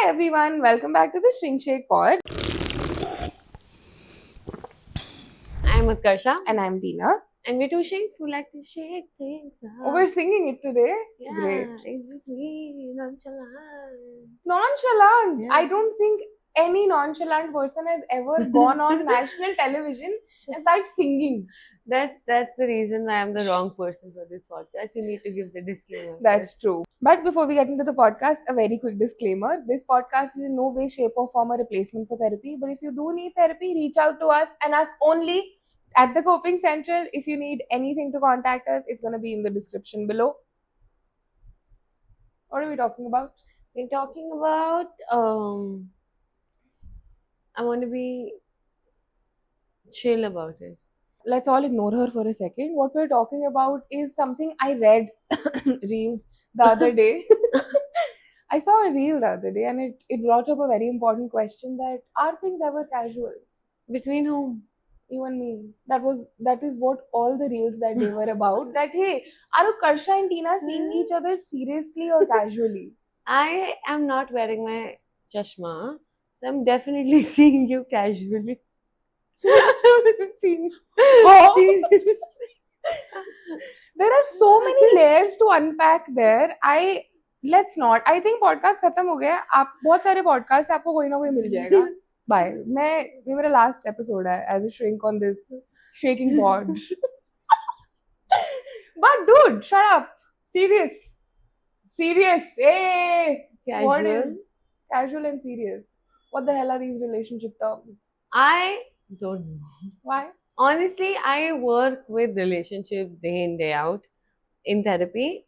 Hi everyone, welcome back to the Shrink Shake Pod. I'm Utkarsha. And I'm Beena. And we're two shrinks who like to shake things up. Oh, we're singing it today? Yeah, Great. It's just me, nonchalant. Nonchalant. Yeah. I don't think any nonchalant person has ever gone on national television and started singing. That's the reason why I'm the wrong person for this podcast. You need to give the disclaimer. That's first. true. But before we get into the podcast, a very quick disclaimer. This podcast is in no way, shape, or form a replacement for therapy. But if you do need therapy, reach out to us and us only at the Coping Central. If you need anything to contact us, it's going to be in the description below. What are we talking about? We're talking about I want to be chill about it. Let's all ignore her for a second. What we're talking about is something I read reels the other day. I saw a reel the other day and it brought up a very important question that are things ever casual? Between whom? You and me. That is what all the reels that they were about. That hey, are Karsha and Tina seeing each other seriously or casually? I am not wearing my chashma, so I'm definitely seeing you casually. Seeing Oh. There are so many layers to unpack there. Let's not. I think podcast खत्म हो गया. आप बहुत सारे podcasts आपको कोई ना कोई मिल जाएगा. Bye. ये मेरा last episode है as a shrink on this shaking pod. But dude, shut up. Serious. Hey. Casual. What is casual and serious? What the hell are these relationship terms? I don't know. Why? Honestly, I work with relationships day in, day out in therapy.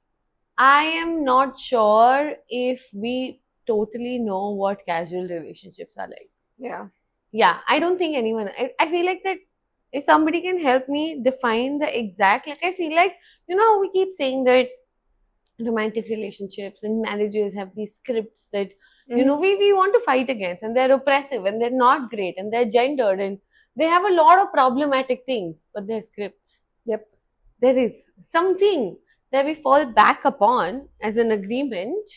I am not sure if we totally know what casual relationships are like. Yeah. Yeah, I don't think anyone. I feel like that if somebody can help me define the exact, like, I feel like, how we keep saying that romantic relationships and marriages have these scripts that, we want to fight against, and they're oppressive and they're not great and they're gendered and they have a lot of problematic things, but they're scripts. Yep. There is something that we fall back upon as an agreement.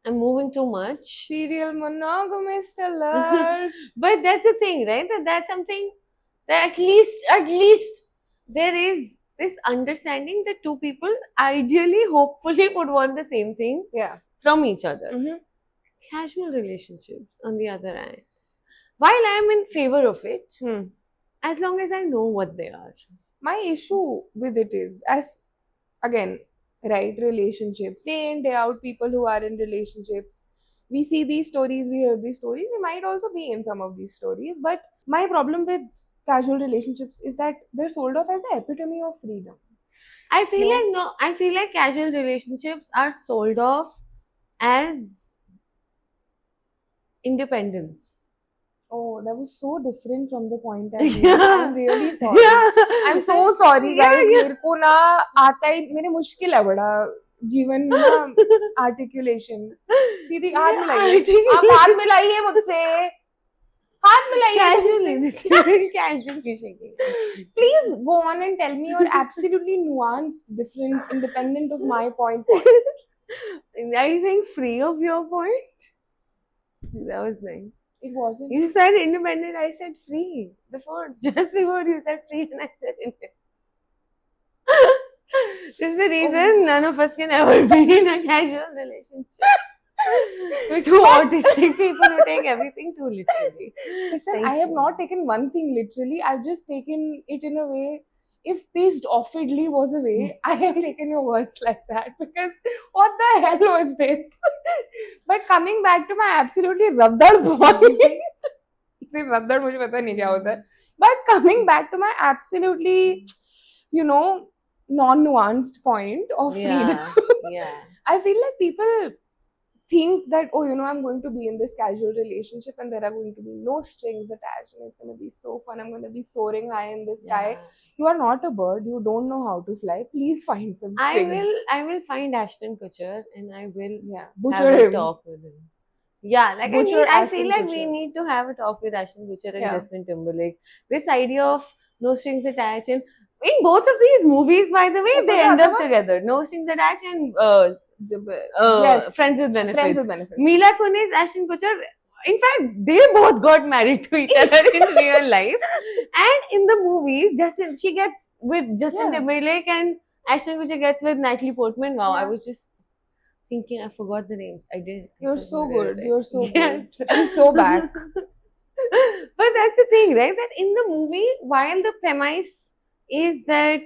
I'm moving too much. Serial monogamist alert. But that's the thing, right? That's something that at least there is this understanding that two people ideally, hopefully, would want the same thing from each other. Mm-hmm. Casual relationships, on the other hand, while I am in favor of it, as long as I know what they are. My issue with it is, as again, right, relationships, day in, day out, people who are in relationships, we see these stories, we hear these stories, we might also be in some of these stories. But my problem with casual relationships is that they're sold off as the epitome of freedom. I feel like casual relationships are sold off as independence. Oh, that was so different from the point I made. I'm really sorry. I'm so sorry, guys. मेरे को ना आता ही मेरे मुश्किल है बड़ा जीवन में ना articulation. सीधी हाथ मिलाइए. आप हाथ मिलाइए मुझसे. हाथ मिलाइए. Casually shaking. Please go on and tell me your absolutely nuanced, different, independent of my point. Are you saying free of your point? That was nice. It wasn't. You said independent, I said free. Just before you said free and I said independent. This is the reason none of us can ever be in a casual relationship. We're two autistic people who take everything too literally. Listen, I have not taken one thing literally. I've just taken it in a way. If pissed offedly was a way, I have taken your words like that because what the hell was this? But coming back to my absolutely raddad point, see, raddad मुझे पता नहीं क्या होता है. But coming back to my absolutely, non-nuanced point of freedom, I feel like people think that, I'm going to be in this casual relationship and there are going to be no strings attached and it's going to be so fun. I'm going to be soaring high in the sky. You are not a bird. You don't know how to fly. Please find some strings. I will find Ashton Kutcher and I will butcher have him. A talk with him. Yeah, like I feel like we need to have a talk with Ashton Kutcher and Justin Timberlake. This idea of no strings attached, and in both of these movies, by the way, they end up together. No strings attached and yes, Friends with Benefits. Friends with Benefits. Mila Kunis, Ashton Kutcher. In fact, they both got married to each other in real life, and in the movies, she gets with Justin Yeah. Timberlake, and Ashton Kutcher gets with Natalie Portman. Wow, I Yeah. was just thinking, I forgot the names. I did. I You're said so no, they're good. right. You're so Yes. good. She's so back. But that's the thing, right? That in the movie, while the premise is that,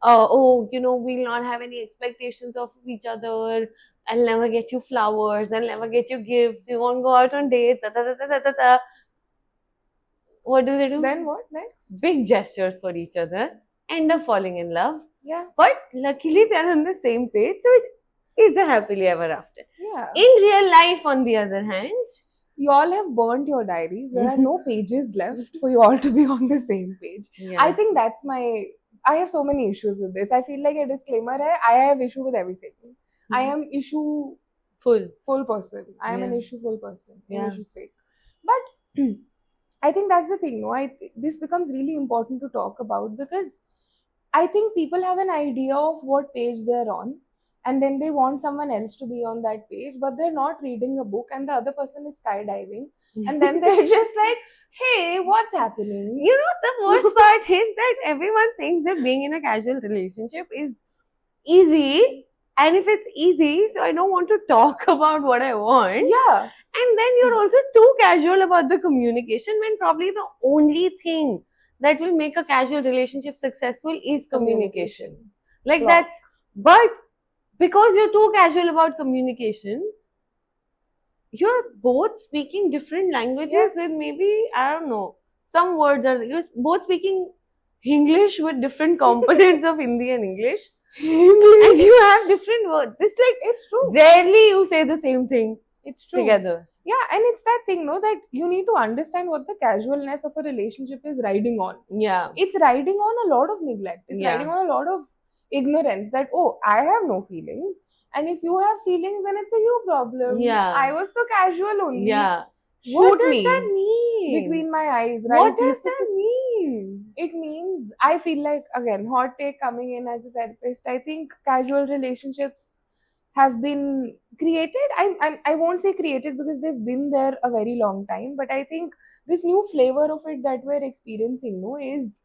we'll not have any expectations of each other. I'll never get you flowers. I'll never get you gifts. You won't go out on dates. Da, da, da, da, da, da, da. What do they do? Then what next? Big gestures for each other. End up falling in love. Yeah. But luckily, they're on the same page. So it is a happily ever after. Yeah. In real life, on the other hand, You all have burnt your diaries. There are no pages left for you all to be on the same page. yeah. I think that's my. I have so many issues with this. I feel like a disclaimer hai, I have issue with everything. I am issue full person. I am an Yeah. issue full person. Yeah. Issue is fake. But I think that's the thing. No, this becomes really important to talk about because I think people have an idea of what page they're on, and then they want someone else to be on that page, but they're not reading a book, and the other person is skydiving, and then they're just like, "Hey, what's happening?" You know, the worst part is that everyone thinks that being in a casual relationship is easy. And if it's easy, so I don't want to talk about what I want. Yeah. And then you're also too casual about the communication when probably the only thing that will make a casual relationship successful is communication. Like Plot. that's, but because you're too casual about communication, you're both speaking different languages with maybe, I don't know, some words are, you're both speaking English with different components of Hindi and English. And you have different words. It's like, It's true. rarely you say the same thing It's true. together. Yeah, and it's that thing, no, that you need to understand what the casualness of a relationship is riding on. Yeah. It's riding on a lot of neglect. It's Yeah. riding on a lot of ignorance that, oh, I have no feelings. And if you have feelings, then it's a you problem. Yeah. I was so casual only. Yeah. Shoot What does me that mean? between my eyes, right? What does that mean? It means, I feel like, again, hot take coming in as a therapist, I think casual relationships have been created. I won't say created because they've been there a very long time, but I think this new flavor of it that we're experiencing, no, is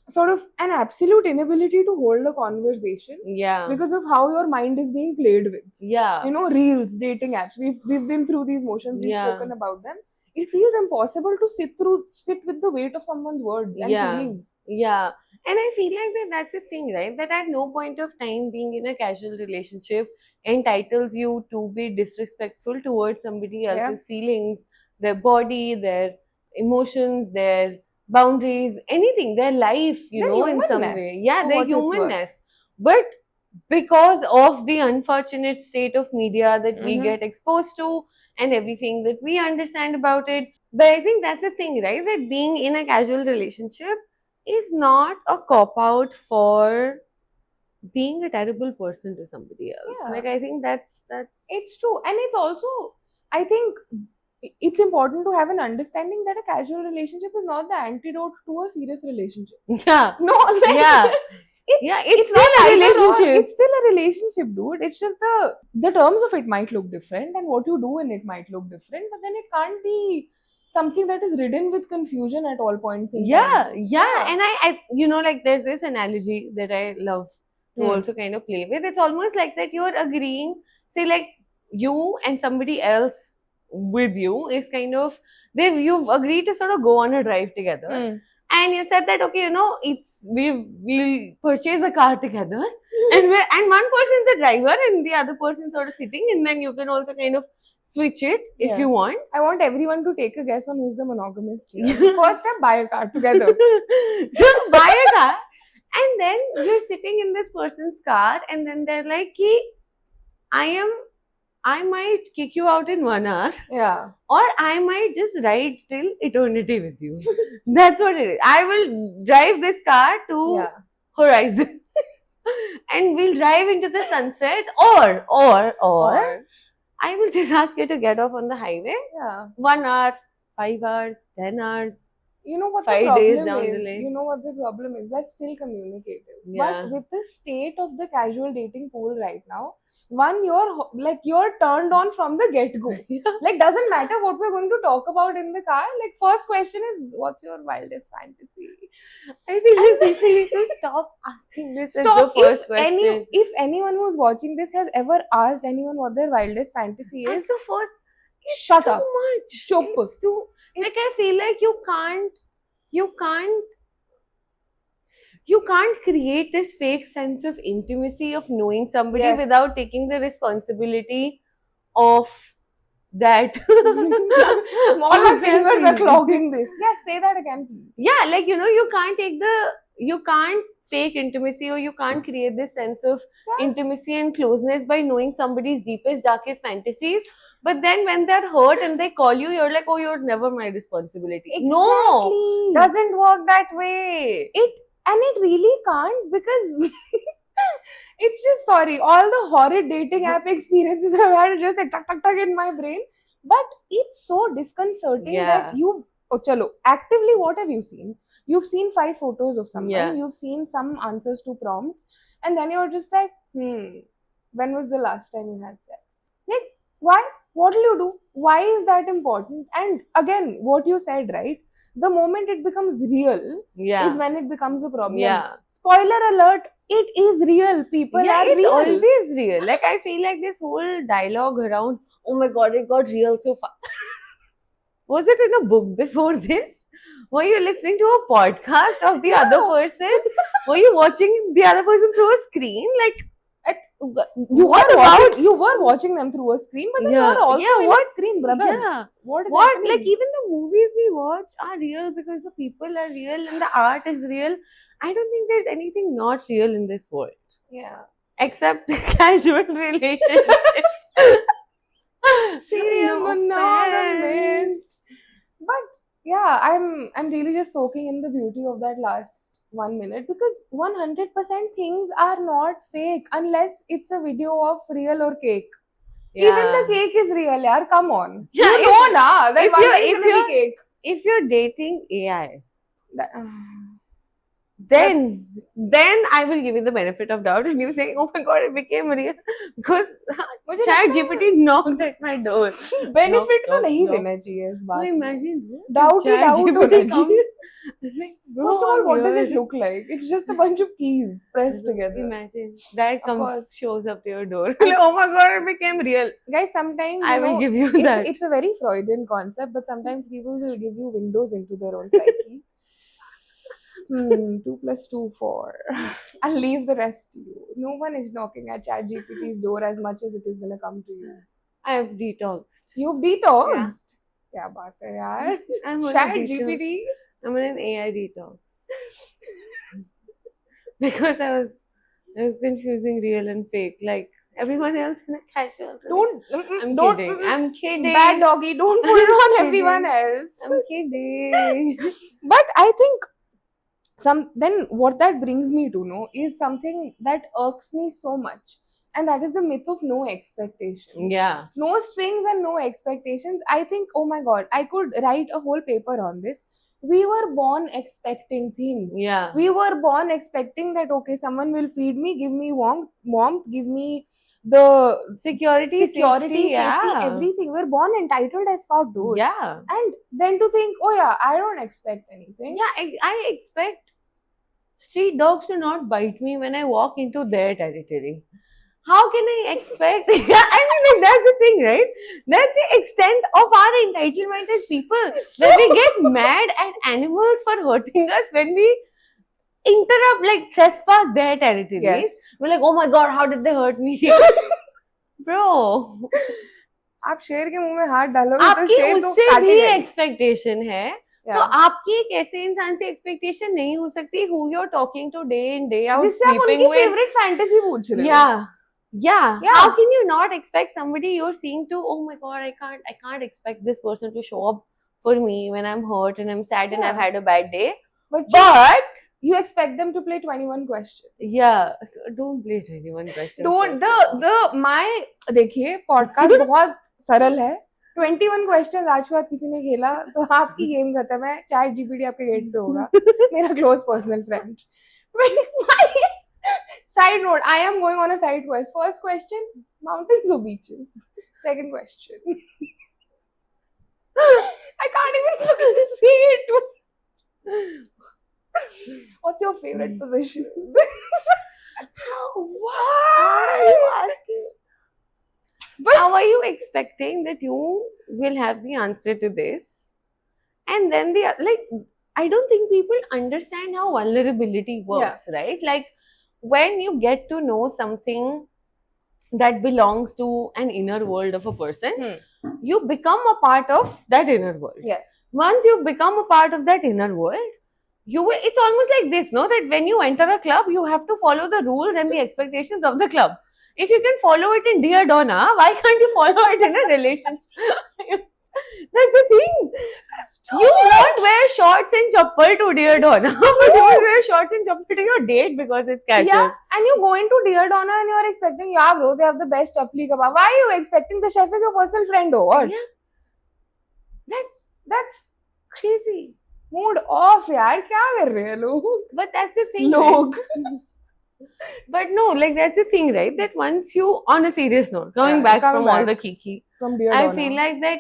sort of an absolute inability to hold a conversation Yeah. because of how your mind is being played with. Yeah. You know, reels, dating apps. We've been through these motions. We've Yeah. spoken about them. It feels impossible to sit with the weight of someone's words and Yeah. feelings. Yeah. And I feel like that's the thing, right? That at no point of time being in a casual relationship entitles you to be disrespectful towards somebody else's feelings, their body, their emotions, their boundaries, anything, their life, you Their know, in some humanness, way. Yeah, for their what it's worth. humanness. But because of the unfortunate state of media that we Mhm. get exposed to and everything that we understand about it, but I think that's the thing, right? That being in a casual relationship is not a cop out for being a terrible person to somebody else. Yeah. Like I think that's It's true. And it's also, I think it's important to have an understanding that a casual relationship is not the antidote to a serious relationship. yeah. No, like, Yeah. it's, Yeah, it's not still a either or. relationship. It's still a relationship, dude. It's just the terms of it might look different and what you do in it might look different, but then it can't be something that is ridden with confusion at all points in Yeah, time. yeah. And I like there's this analogy that I love to also kind of play with. It's almost like that you're agreeing, say like you and somebody else with you is kind of you've agreed to sort of go on a drive together. And you said that okay, we'll purchase a car together, and one person's the driver and the other person's sort of sitting, and then you can also kind of switch it if Yeah. you want. I want everyone to take a guess on who's the monogamist here. First step, buy a car together. So buy a car, and then you're sitting in this person's car, and then they're like, I might kick you out in 1 hour. Yeah. Or I might just ride till eternity with you. That's what it is. I will drive this car to Horizon. And we'll drive into the sunset. Or I will just ask you to get off on the highway. Yeah. 1 hour, 5 hours, 10 hours. You know what 5 the days problem down is? the lane. You know what the problem is? That's still communicative. Yeah. But with the state of the casual dating pool right now, one, you're turned on from the get-go. Like, doesn't matter what we're going to talk about in the car. Like, first question is, what's your wildest fantasy? I feel like people need to stop asking this as the Stop. first question. If anyone who's watching this has ever asked anyone what their wildest fantasy As is, the first, it's shut too up. much. Chup. It's too. Like I feel like you can't create this fake sense of intimacy of knowing somebody Yes. without taking the responsibility of that. All our fingers are clogging this. Yes, say that again, please. Yeah, like you can't fake intimacy, or you can't create this sense of intimacy and closeness by knowing somebody's deepest, darkest fantasies. But then when they're hurt and they call you, you're like, oh, you're never my responsibility. No, Exactly. doesn't work that way. It really can't, because it's just, sorry, all the horrid dating app experiences I've had are just like tuck tuck tuck in my brain. But it's so disconcerting that chalo, actively, what have you seen? You've seen 5 photos of someone, Yeah. you've seen some answers to prompts, and then you're just like, when was the last time you had sex? Like, why? What will you do? Why is that important? And again, what you said, right? The moment it becomes real is when it becomes a problem. Yeah. Spoiler alert, it is real. People Yeah, are it's real. always real. Like I feel like this whole dialogue around, oh my god, it got real so fast. Was it in a book before this? Were you listening to a podcast of the other person? Were you watching the other person through a screen? Like, You What were about- watching, you were watching them through a screen, but then Yeah. you're also Yeah, in what- a screen, brother. yeah. What is What? happening? Like, even the movies we watch are real because the people are real and the art is real. I don't think there's anything not real in this world Yeah. except casual relationships. Serial No monogamist. offense. But yeah, I'm really just soaking in the beauty of that last 1 minute, because 100% things are not fake unless it's a video of real or cake. Even the cake is real, yaar. Come on. Yeah, you if- know na that if one you're- day if it's gonna you're- be cake. If you're dating AI, That- then I will give you the benefit of doubt and you say, oh my god, it became real because मुझे Chat लगता है GPT knocked at my door. benefit तो knock, नहीं knock. देना चाहिए इस बात So में. imagine Doubt ही doubt होना ChatGPT चाहिए. comes. Like, bro, First of all, what does it here. look like? It's just a bunch of keys pressed together. Imagine that Of comes, course. shows up to your door. Like, oh my god, it became real. Guys, sometimes I will give you that. it's a very Freudian concept, but sometimes people will give you windows into their own psyche. 2 plus 2, 4. I'll leave the rest to you. No one is knocking at ChatGPT's door as much as it is gonna come to you. I have detoxed. You've detoxed. क्या बात है यार? I'm on a detox. ChatGPT. I'm on an AI detox. Because I was confusing real and fake, like everyone else in a casual. I'm Don't. kidding. I'm kidding. Bad doggy. Don't put it on I'm everyone kidding. else. I'm kidding. But I think then what that brings me to know is something that irks me so much, and that is the myth of no expectation. Yeah. No strings and no expectations. I think, oh my god, I could write a whole paper on this. We were born expecting things. Yeah. We were born expecting that, okay, someone will feed me, give me warmth, give me the Security, safety, yeah. everything. We're born entitled as fuck, dude. Yeah. And then to think, oh yeah, I don't expect anything. Yeah, I expect street dogs to not bite me when I walk into their territory. How can I expect? Yeah, I mean, like, that's the thing, right? That's the extent of our entitlement as people. That we get mad at animals for hurting us when we interrupt, like trespass their territory. Yes. We're like, oh my god, how did they hurt me? Bro, आप शेर के मुंह में हाथ डालोगे तो आपकी शेर तो उससे भी काटेगा ही. एक्सपेक्टेशन है. तो Yeah. आपकी एक ऐसे इंसान से एक्सपेक्टेशन नहीं हो सकती who you're talking to day in day out जिससे आप sleeping उनकी with. फेवरेट फैंटेसी पूछ रहे हो. Yeah. Yeah. Yeah. How can you not expect somebody you're seeing to, oh my god, I can't expect this person to show up for me when I'm hurt and I'm sad and Yeah. I've had a bad day. But you expect them to play 21 questions. Yeah, don't play 21 questions. Don't first of all. my देखिए podcast बहुत सरल है. 21 question आज के बाद किसी ने खेला तो आपकी गेम खत्म है. चैट जीपीटी आपके गेट पे होगा. मेरा close personal friend. Side note, I am going on a side quest. First question, Mountains or beaches? Second question. I can't even fucking say it. What's your favorite position? Why are you asking? But How are you expecting that you will have the answer to this? And then I don't think people understand how vulnerability works, right? Like when you get to know something that belongs to an inner world of a person, you become a part of that inner world. yes. Once you've become a part of that inner world, it's almost like this, no? That when you enter a club, you have to follow the rules and the expectations of the club. If you can follow it in Dear Donna, why can't you follow it in a relationship? That's the thing. You won't wear shorts and chappal to Dear Donna, but you will wear shorts and chappal to your date because it's casual. Yeah, and you go into Dear Donna and you're expecting, yeah, bro, they have the best chapli kebab. Why are you expecting the chef is your personal friend or what? Yeah. That's crazy. Mood off, यार क्या कर रहे हैं लोग? But that's the thing, लोग. But no, like that's the thing, right? That once you, on a serious note, coming Yeah, back coming from all back. the kiki, From Dear I Donna. feel like that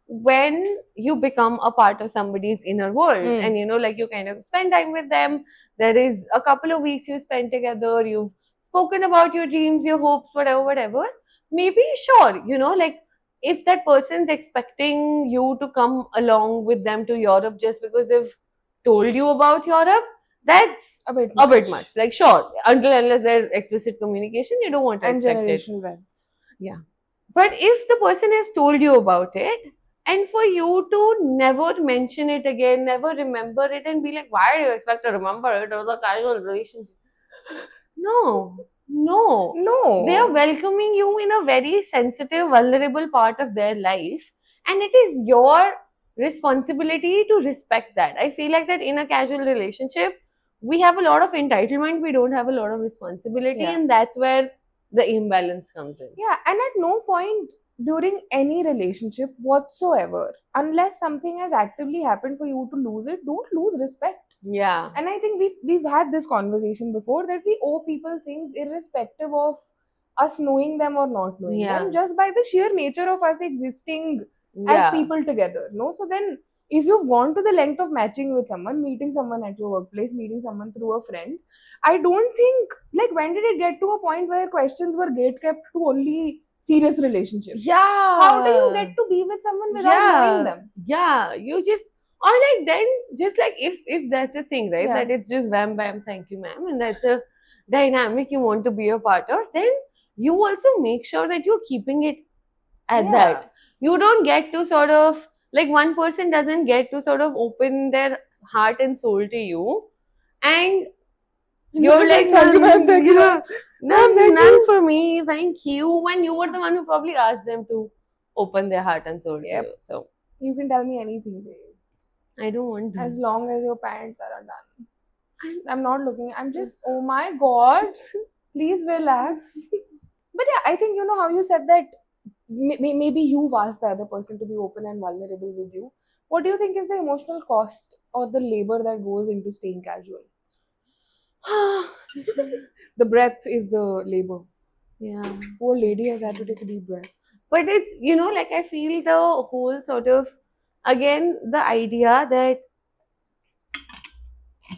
when you become a part of somebody's inner world and like you kind of spend time with them, there is a couple of weeks you spend together, you've spoken about your dreams, your hopes, whatever, maybe sure, like if that person's expecting you to come along with them to Europe just because they've told you about Europe, that's a bit much. Like sure, unless there's explicit communication, you don't want to and expect it. generational wealth. Yeah. But if the person has told you about it, and for you to never mention it again, never remember it, and be like, why do you expect to remember it? It was a casual relationship. No. They are welcoming you in a very sensitive, vulnerable part of their life, and it is your responsibility to respect that. I feel like that in a casual relationship, we have a lot of entitlement, we don't have a lot of responsibility, and that's where the imbalance comes in. Yeah, and at no point during any relationship whatsoever, unless something has actively happened for you to lose it, don't lose respect. Yeah. And I think we've had this conversation before that we owe people things irrespective of us knowing them or not knowing them, just by the sheer nature of us existing as people together. No, so then if you've gone to the length of matching with someone, meeting someone at your workplace, meeting someone through a friend, I don't think, like, when did it get to a point where questions were gate kept to only serious relationships? Yeah. How do you get to be with someone without knowing them? Yeah, you just, or like then, just like if that's the thing, right? That it's just wham bam, thank you, ma'am, and that's a dynamic you want to be a part of, then you also make sure that you're keeping it at that. You don't get to sort of, like, one person doesn't get to sort of open their heart and soul to you, and you're like, thank you, ma'am, thank you, ma'am. None for me, thank you. When you were the one who probably asked them to open their heart and soul to you. So you can tell me anything, babe. I don't want to. As long as your pants are undone. I'm not looking. I'm just, oh my god. Please relax. But yeah, I think, you know how you said that maybe you've asked the other person to be open and vulnerable with you. What do you think is the emotional cost or the labor that goes into staying casual? The breath is the labor. Yeah. Poor lady has had to take a deep breath. But it's, like I feel the whole sort of, again, the idea that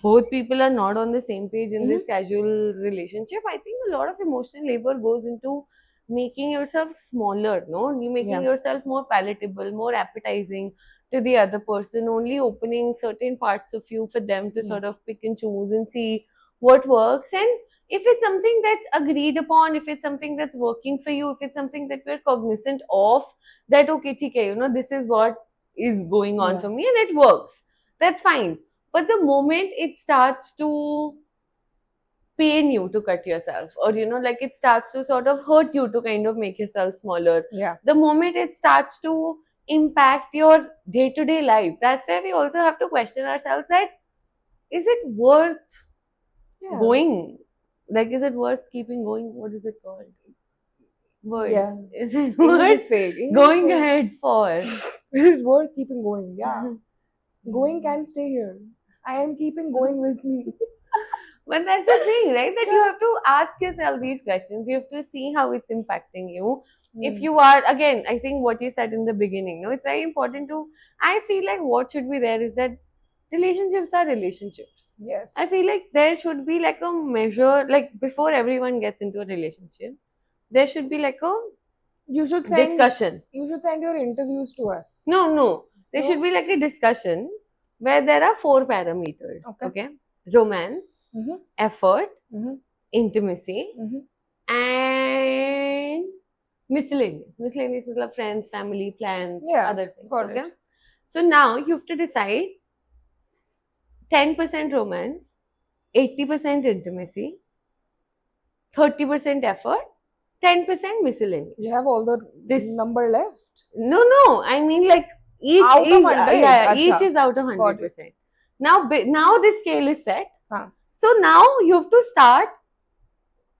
both people are not on the same page in this casual relationship, I think a lot of emotional labor goes into making yourself smaller, no? You making yourself more palatable, more appetizing to the other person, only opening certain parts of you for them to sort of pick and choose and see what works. And if it's something that's agreed upon, if it's something that's working for you, if it's something that we're cognizant of, that okay, this is what is going on for me and it works, that's fine. But the moment it starts to pain you to cut yourself, or like it starts to sort of hurt you to kind of make yourself smaller, the moment it starts to impact your day-to-day life, that's where we also have to question ourselves that, is it worth going? Like, is it worth keeping going? What is it called? Words. Yeah. Is it worth going ahead for? It is worth keeping going, yeah. Going can stay here. I am keeping going with me. But that's the thing, right? That you Yeah. have to ask yourself these questions. You have to see how it's impacting you. If Hmm. you are, again, I think what you said in the beginning, no, it's very important to. I feel like what should be there is that relationships are relationships. Yes. I feel like there should be like a measure, like before everyone gets into a relationship, there should be like a You should discussion. send your interviews to us. No. There No? should be like a discussion where there are 4 parameters. Okay. Okay. Romance, Mm-hmm. effort, Mm-hmm. intimacy, Mm-hmm. and miscellaneous. Miscellaneous means friends, family, plans, Yeah, other things. got Okay. it. So now you have to decide 10% romance, 80% intimacy, 30% effort, 10% miscellaneous. You have all the This number left. No. I mean like each Out of is 100? yeah, each Acha. is out of Got it. 100%. Now this scale is set. Huh. So now you have to start.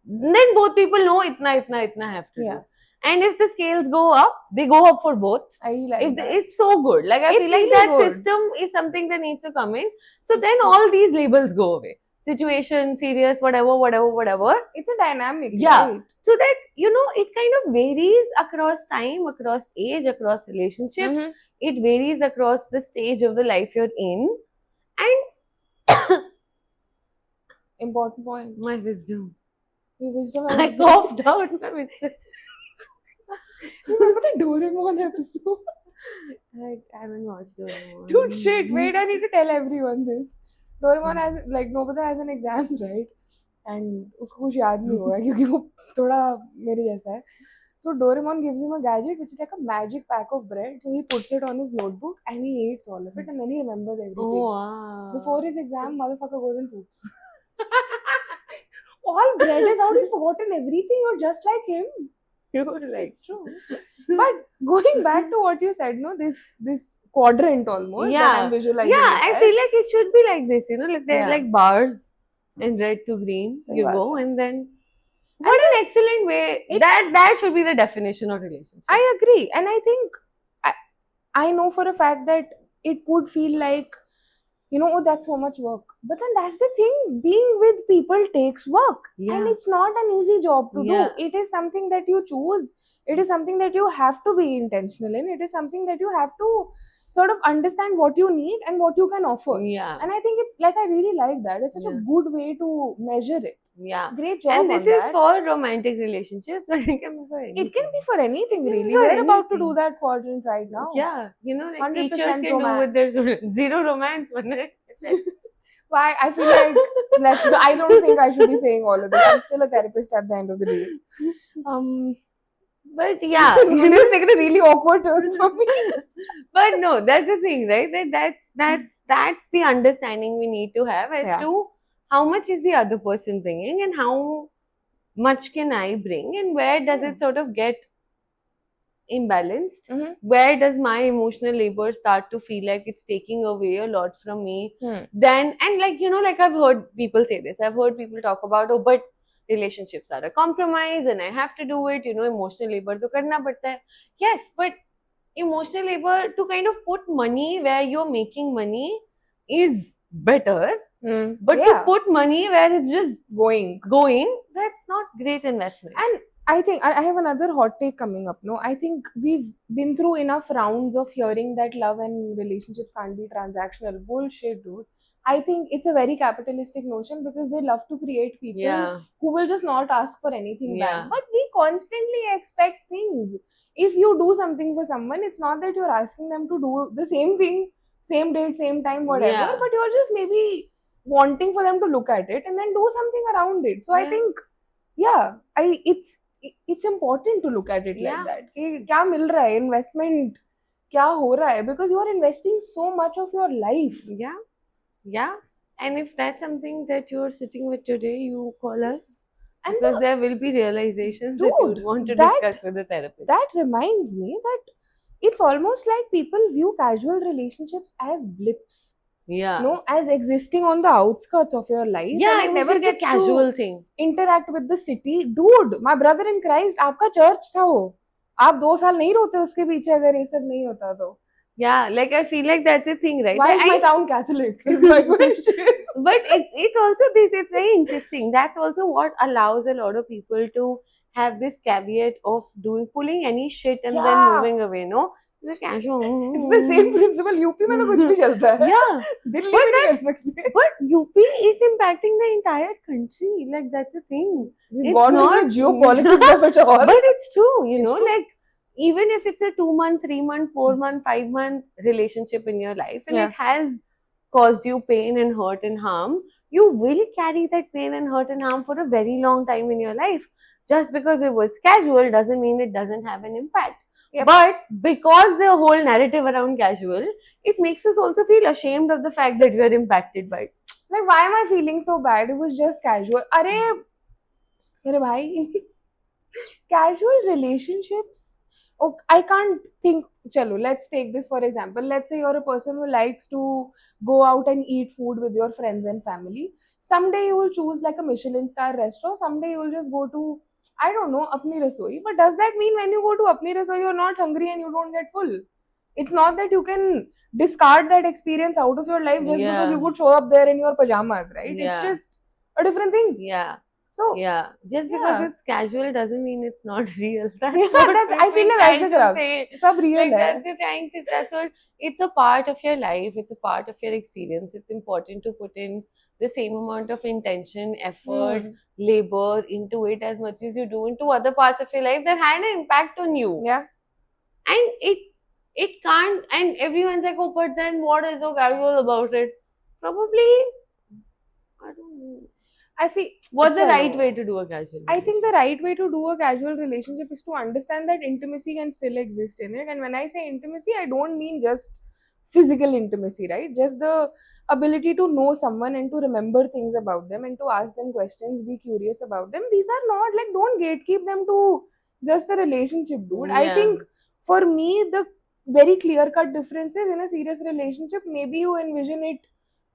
Then both people know itna have to Yeah. do. And if the scales go up, they go up for both. I like that. It's so good. Like I It's feel like really that good. system is something that needs to come in. So then all these labels go away. Situation, serious, whatever. It's a dynamic. Yeah. Right? So that it kind of varies across time, across age, across relationships. Mhm. It varies across the stage of the life you're in. And Important point. my wisdom. Your wisdom I has coughed out my wisdom. You remember the Doraemon episode? I haven't watched Doraemon. Dude, shit. Wait, I need to tell everyone this. Doraemon has like Nobita has an exam, right? And उसको कुछ याद नहीं होगा क्योंकि वो थोड़ा मेरे जैसा है. So Doraemon gives him a gadget which is like a magic pack of bread. So he puts it on his notebook and he eats all of it and then he remembers everything. Oh, wow. Before his exam, motherfucker goes and poops. All bread is out. He's forgotten everything. You're just like him. You're like, It's true. But going back to what you said, no, this quadrant almost that Yeah. I'm visualizing. yeah, it I as. feel like it should be like this, like there's Yeah. like bars and red to green. Sahi You baat go hai. and then what an excellent way. That should be the definition of relationship. I agree, and I think I know for a fact that it would feel like, oh, that's so much work. But then that's the thing. Being with people takes work, and Yeah. it's not an easy job to Yeah. do. It is something that you choose. It is something that you have to be intentional in. It is something that you have to sort of understand what you need and what you can offer. Yeah. And I think it's like I really like that. It's such a Yeah. good way to measure it. Yeah. Great job And this on is that. for romantic relationships, but it can be for anything. It can be for anything, It can be really. for We're about to anything. do that quadrant right now. Yeah. Like 100% teachers can do with their zero romance, one Why? I feel like I don't think I should be saying all of this. I'm still a therapist at the end of the day. But yeah, This is taking a really awkward turn for me. but no, that's the thing, right? That's the understanding we need to have as Yeah. to how much is the other person bringing and how much can I bring and where does it sort of get imbalanced? Mhm. Where does my emotional labor start to feel like it's taking away a lot from me? Then, and like I've heard people say this. I've heard people talk about, oh, but relationships are a compromise and I have to do it, emotional labor to karna padta hai. Yes, but emotional labor to kind of put money where you're making money is better. But to put money where it's just going, that's not great investment. And I think I have another hot take coming up. No, I think we've been through enough rounds of hearing that love and relationships can't be transactional. Bullshit, dude. I think it's a very capitalistic notion because they love to create people Yeah. who will just not ask for anything Yeah. back. But we constantly expect things. If you do something for someone, it's not that you're asking them to do the same thing, same date, same time, whatever, Yeah. but you're just maybe wanting for them to look at it and then do something around it. So I Yeah. think, it's important to look at it Yeah. like that. कि क्या मिल रहा है, investment क्या हो रहा है, because you are investing so much of your life. Yeah. And if that's something that you're sitting with today, you call us. And Because there will be realizations that you Dude, want to that- discuss with a therapist. that reminds me that it's almost like people view casual relationships as blips, Yeah. as existing on the outskirts of your life. Yeah, and it it never just gets gets to casual thing. interact with the city. Dude, my brother in Christ, आपका church था वो. आप 2 साल नहीं रोते उसके पीछे अगर ये सब नहीं होता तो. Yeah, like I feel like that's a thing, right? Why is my I, town Catholic? Is my question. but it's also this. It's very interesting. That's also what allows a lot of people to have this caveat of pulling any shit and then Yeah. moving away. No, the casual. It's the same principle. UP में तो कुछ भी चलता है. Yeah, Delhi but में नहीं कर that's सकते. but UP is impacting the entire country. Like that's the thing. We've It's gone into not- the geopolitics of it all. But it's true, you It's know, true. like even if it's a 2 month, 3 month, 4 month, 5 month relationship in your life and Yeah. it has caused you pain and hurt and harm, you will carry that pain and hurt and harm for a very long time in your life. Just because it was casual doesn't mean it doesn't have an impact. Yep. But because the whole narrative around casual, it makes us also feel ashamed of the fact that we are impacted by it. Like, why am I feeling so bad? It was just casual. अरे भाई, casual relationships. Oh, I can't think. Chalo, let's take this for example. Let's say you're a person who likes to go out and eat food with your friends and family. Someday you will choose like a Michelin star restaurant. Someday you will just go to, I don't know, Apni Rasoi. But does that mean when you go to Apni Rasoi, you're not hungry and you don't get full? It's not that you can discard that experience out of your life just Yeah. because you could show up there in your pajamas, right? Yeah. It's just a different thing. Yeah. So, Yeah, just because Yeah. it's casual doesn't mean it's not real. That's yeah, what that's, I we've feel been like trying that's the to crux. say. Sab real Like hai. that's the trying to, that's what, it's a part of your life, it's a part of your experience. It's important to put in the same amount of intention, effort, Hmm. labor into it as much as you do into other parts of your life that had an impact on you. Yeah. And it can't, and everyone's like, oh, but then what is so casual about it? Probably, I don't know. I feel What's the Chalo. right way to do a casual I think the right way to do a casual relationship is to understand that intimacy can still exist in it. And when I say intimacy, I don't mean just physical intimacy, right? Just the ability to know someone and to remember things about them and to ask them questions, be curious about them. These are not like, don't gatekeep them to just a relationship, dude. I Yeah. think for me, the very clear cut difference is in a serious relationship, maybe you envision it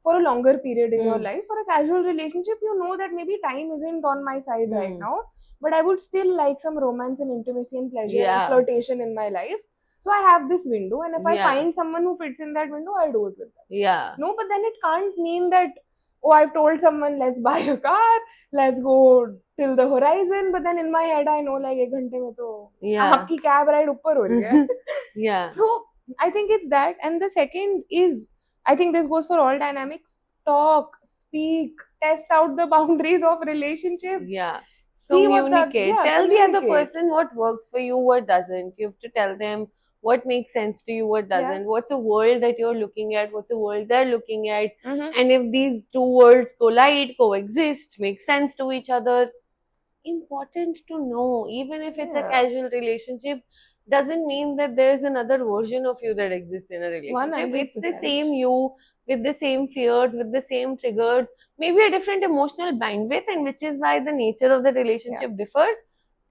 for a longer period in your Hmm. life. For a casual relationship, you know that maybe time isn't on my side right Hmm. now, but I would still like some romance and intimacy and pleasure and Yeah. flirtation in my life. So I have this window, and if I Yeah. find someone who fits in that window, I'll do it with them. Yeah. No, but then it can't mean that, oh, I've told someone, let's buy a car, let's go till the horizon, but then in my head, I know like 1 घंटे में तो Yeah. आपकी cab ride ऊपर हो रही है. Yeah. So I think it's that. And the second is, I think this goes for all dynamics. Talk, speak, test out the boundaries of relationships. Yeah. See what the- Communicate. yeah, Tell the other communicate. person what works for you, what doesn't. You have to tell them what makes sense to you, what doesn't. What's a world that you're looking at, what's a world they're looking at. Mhm. And if these two worlds collide, coexist, make sense to each other, important to know. Even if it's a Yeah. casual relationship, doesn't mean that there's another version of you that exists in a relationship. It's the 100%. same you with the same fears, with the same triggers, maybe a different emotional bandwidth, and which is why the nature of the relationship differs.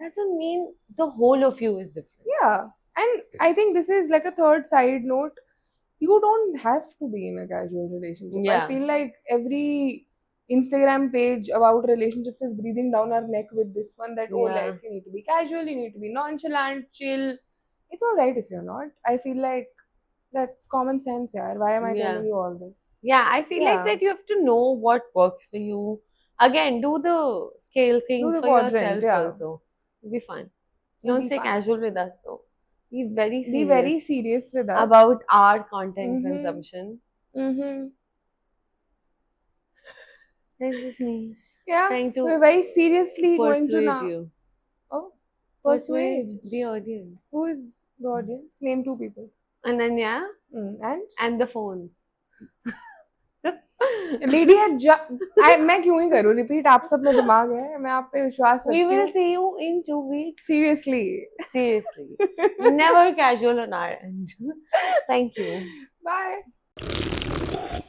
Doesn't mean the whole of you is different. Yeah. And I think this is like a third side note. You don't have to be in a casual relationship. Yeah. I feel like every Instagram page about relationships is breathing down our neck with this one that, oh, Yeah. like, you need to be casual, you need to be nonchalant, chill. It's all right if you're not. I feel like that's common sense, yaar. Why am I Yeah. telling you all this? Yeah, I feel like Yeah. that you have to know what works for you. Again, do the scale thing Do the for quadrant, yourself yeah. also. It'll be fun. It'll Don't be stay fun. casual with us though. Be very serious Be very serious with us. about our content Mhm. consumption. Mm-hmm. This is me Yeah. trying to We're very seriously going to persuade now. you. Oh, Persuade persuade. the audience. Who is the audience? Name 2 people. Ananya And and the phones. Lady मैं क्यों ही करूँ repeat आप सब में दिमाग है मैं आप पे विश्वास We रखती will हूँ see you in 2 weeks. seriously Seriously. Never casual on our end. Thank you. bye